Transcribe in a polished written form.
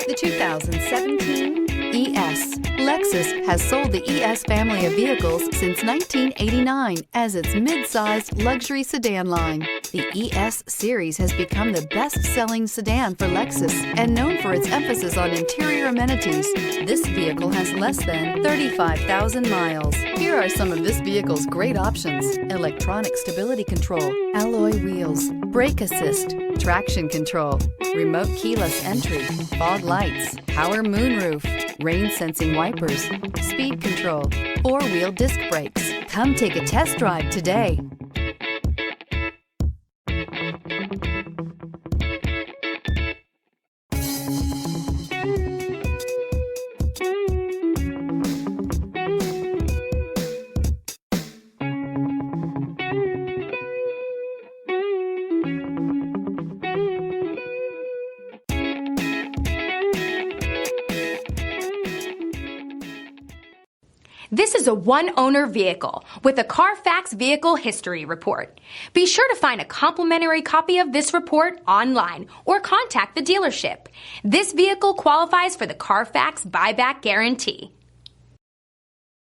The 2017 ES. Lexus has sold the ES family of vehicles since 1989 as its mid-sized luxury sedan line. The ES series has become the best-selling sedan for Lexus and known for its emphasis on interior amenities. This vehicle has less than 35,000 miles. Here are some of this vehicle's great options: electronic stability control, alloy wheels, brake assist, traction control, remote keyless entry, fog lights, power moonroof, rain sensing wipers, speed control, four-wheel disc brakes. Come take a test drive today. This is a one-owner vehicle with a CARFAX Vehicle History Report. Be sure to find a complimentary copy of this report online or contact the dealership. This vehicle qualifies for the CARFAX Buyback Guarantee.